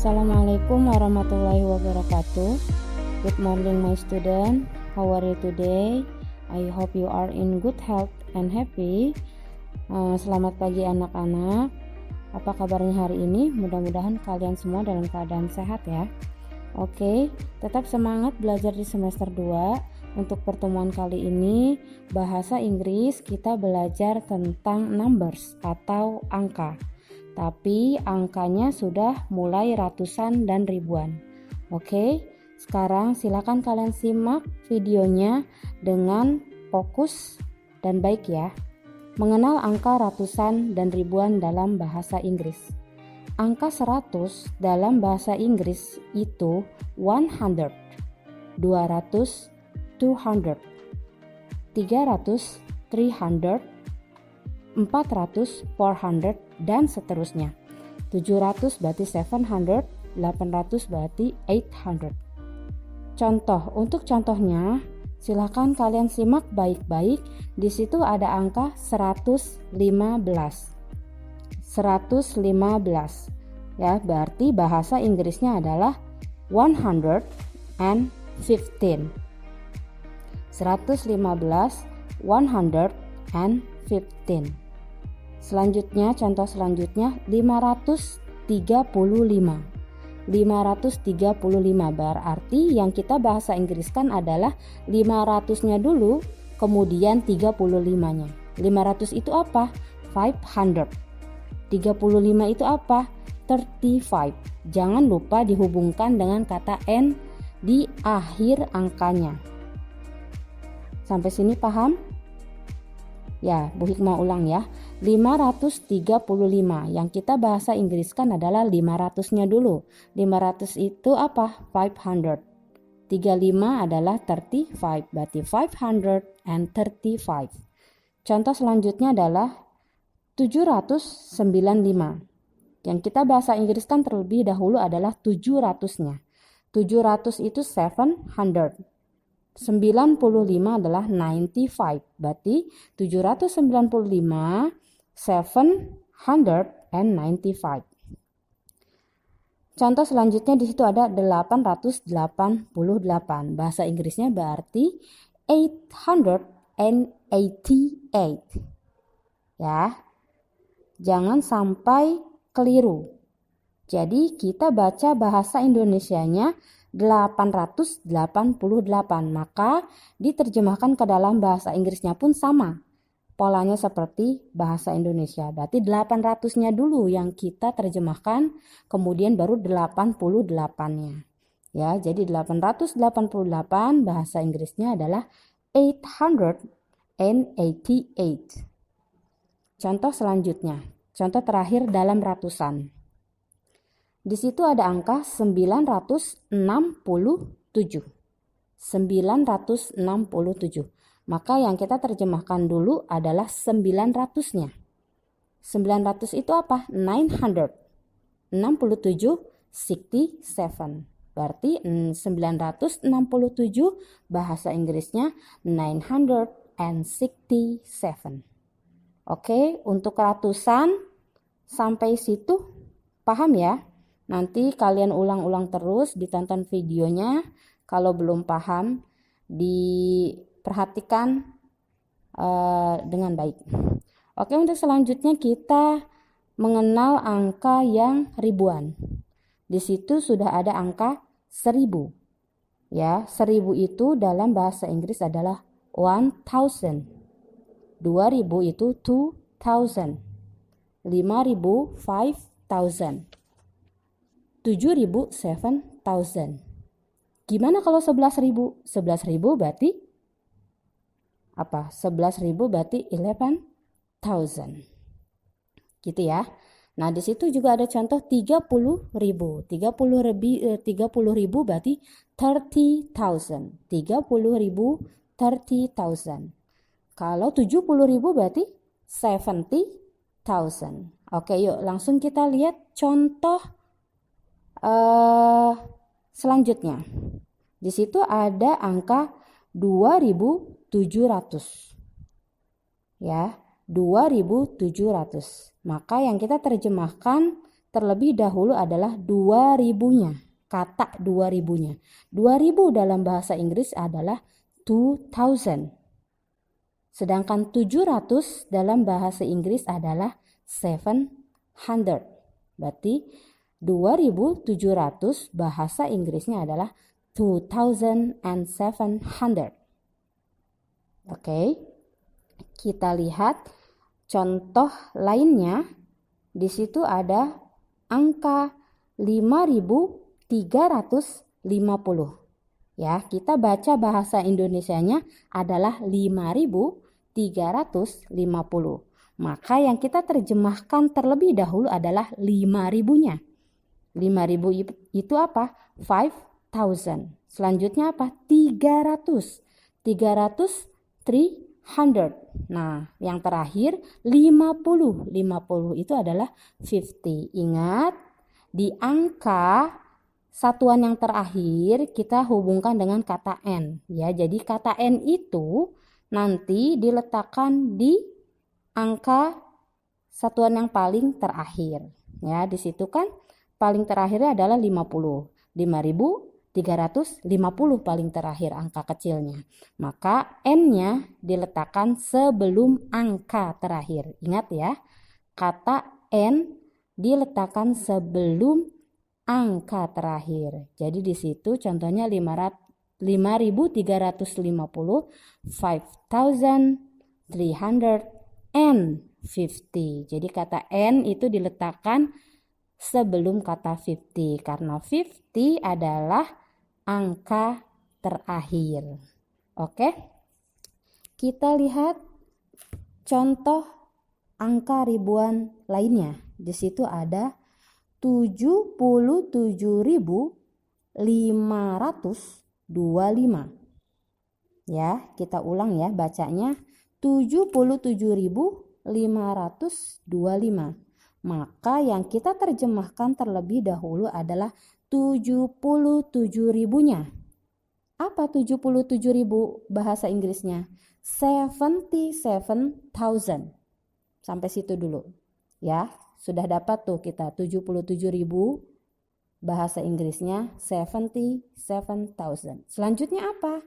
Assalamualaikum warahmatullahi wabarakatuh. Good morning my student. How are you today? I hope you are in good health and happy. Selamat pagi anak-anak. Apa kabarnya hari ini? Mudah-mudahan kalian semua dalam keadaan sehat ya. Oke, tetap semangat belajar di semester 2. Untuk pertemuan kali ini bahasa Inggris kita belajar tentang numbers atau angka. Tapi angkanya sudah mulai ratusan dan ribuan. Oke, sekarang silakan kalian simak videonya dengan fokus dan baik ya. Mengenal angka ratusan dan ribuan dalam bahasa Inggris. Angka 100 dalam bahasa Inggris itu 100, 200, 200, 300, 300, 400, 400, dan seterusnya. 700 berarti 700, 800 berarti 800. Untuk contohnya, silakan kalian simak baik-baik. Di situ ada angka 115. 115. Ya, berarti bahasa Inggrisnya adalah 115. 115, 115. Selanjutnya, contoh selanjutnya 535. 535 berarti yang kita bahasa Inggriskan adalah 500-nya dulu, kemudian 35-nya. 500 itu apa? 500. 35 itu apa? 35. Jangan lupa dihubungkan dengan kata N di akhir angkanya. Sampai sini paham? Ya, Bu Hikmah ulang ya. 535. Yang kita bahasa Inggriskan adalah 500-nya dulu. 500 itu apa? 500. 35 adalah 35. Berarti 535. Contoh selanjutnya adalah 795. Yang kita bahasa Inggriskan terlebih dahulu adalah 700-nya. 700 itu 700. 95 adalah 95. Berarti 795, 795. Contoh selanjutnya di situ ada 888. Bahasa Inggrisnya berarti 888. Ya. Jangan sampai keliru. Jadi kita baca bahasa Indonesianya 888, maka diterjemahkan ke dalam bahasa Inggrisnya pun sama. Polanya seperti bahasa Indonesia. Berarti 800-nya dulu yang kita terjemahkan, kemudian baru 88-nya. Ya, jadi 888 bahasa Inggrisnya adalah 888. Contoh selanjutnya, contoh terakhir dalam ratusan. Di situ ada angka 967. 967. Maka yang kita terjemahkan dulu adalah 900-nya. 900 itu apa? 900. 67, 67. Berarti 967 bahasa Inggrisnya 967. Oke, untuk ratusan sampai situ paham ya? Nanti kalian ulang-ulang terus, ditonton videonya. Kalau belum paham, diperhatikan dengan baik. Oke, untuk selanjutnya kita mengenal angka yang ribuan. Di situ sudah ada angka 1000. Ya, 1000 itu dalam bahasa Inggris adalah 1000. 2000 itu 2000. 5000 5000. 7.000 7,000. Gimana kalau 11.000? 11.000 berarti apa? 11.000 berarti 11,000. thousand. Gitu ya. Nah, di situ juga ada contoh 30.000. 30.000 berarti 30,000. 30.000, 30,000. Kalau 70.000 berarti 70,000. Oke, yuk langsung kita lihat contoh selanjutnya. Di situ ada angka 2.700. Ya, 2.700. Maka yang kita terjemahkan terlebih dahulu adalah 2.000-nya. Kata 2.000-nya. 2.000 dalam bahasa Inggris adalah 2,000. Sedangkan 700 dalam bahasa Inggris adalah 700. Berarti 2.700 bahasa Inggrisnya adalah 2,700. Oke. Kita lihat contoh lainnya. Di situ ada angka 5.350. Ya, kita baca bahasa Indonesianya adalah 5.350. Maka yang kita terjemahkan terlebih dahulu adalah 5.000-nya. 5.000 itu apa? 5,000. Selanjutnya apa? 300. 300. Nah, yang terakhir 50. 50 itu adalah 50. Ingat, di angka satuan yang terakhir kita hubungkan dengan kata N. Ya, jadi kata N itu nanti diletakkan di angka satuan yang paling terakhir. Ya, di situ kan paling terakhirnya adalah 50. 5.350 paling terakhir angka kecilnya. Maka N-nya diletakkan sebelum angka terakhir. Ingat ya, kata N diletakkan sebelum angka terakhir. Jadi di situ contohnya 5.350, 5,350. Jadi kata N itu diletakkan sebelum kata 50 karena 50 adalah angka terakhir. Oke. Kita lihat contoh angka ribuan lainnya. Di situ ada 77.525. Ya, kita ulang ya bacanya. 77.525. Maka yang kita terjemahkan terlebih dahulu adalah 77.000-nya. Apa 77.000 bahasa Inggrisnya? 77,000. Sampai situ dulu. Ya, sudah dapat tuh kita 77.000 bahasa Inggrisnya 77,000. Selanjutnya apa?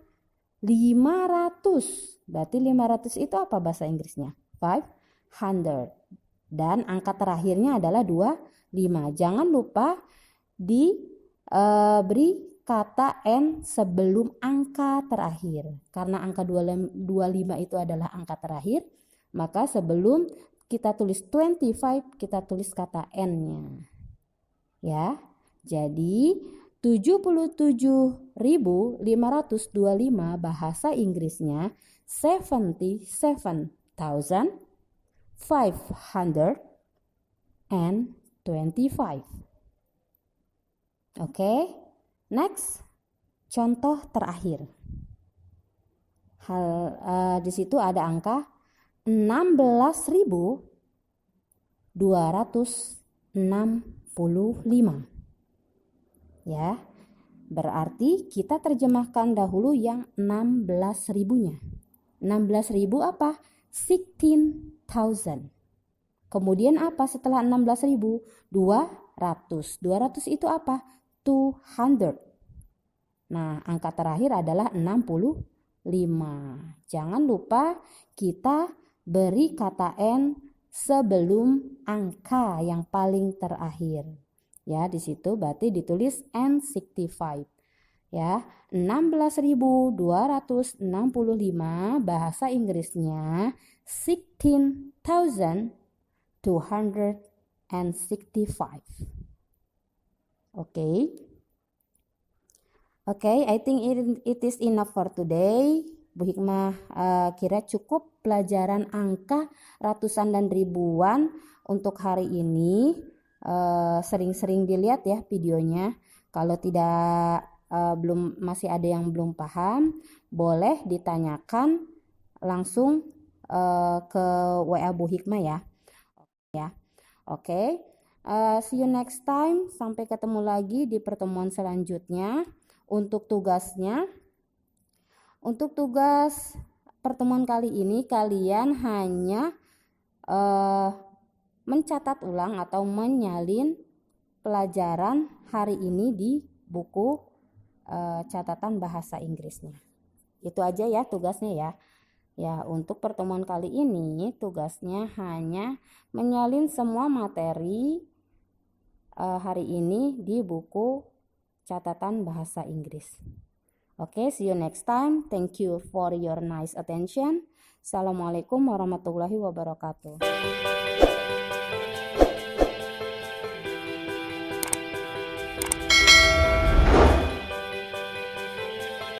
500. Berarti 500 itu apa bahasa Inggrisnya? 500. Dan angka terakhirnya adalah 25. Jangan lupa diberi kata N sebelum angka terakhir. Karena angka 25 itu adalah angka terakhir, maka sebelum kita tulis 25, kita tulis kata N-nya. Ya, jadi 77.525 bahasa Inggrisnya 77,525. Oke, next, contoh terakhir. Di situ ada angka 16.265. Ya, berarti kita terjemahkan dahulu yang 16.000-nya. 16.000 apa? 16,000. Kemudian apa setelah 16.000? 200. 200 itu apa? 200. Nah, angka terakhir adalah 65. Jangan lupa kita beri kata N sebelum angka yang paling terakhir. Ya, di situ berarti ditulis N65. Ya, 16.265 bahasa Inggrisnya 16,265. Okay, I think it is enough for today. Bu Hikmah kira cukup pelajaran angka ratusan dan ribuan untuk hari ini. Sering-sering dilihat ya videonya. Kalau tidak masih ada yang belum paham, boleh ditanyakan langsung ke WA Bu Hikmah ya. Oke. See you next time. Sampai ketemu lagi di pertemuan selanjutnya. Untuk tugas pertemuan kali ini kalian hanya mencatat ulang atau menyalin pelajaran hari ini di buku catatan bahasa Inggrisnya. Itu aja ya tugasnya ya. Ya, untuk pertemuan kali ini tugasnya hanya menyalin semua materi hari ini di buku catatan bahasa Inggris. Oke, see you next time. Thank you for your nice attention. Assalamualaikum warahmatullahi wabarakatuh.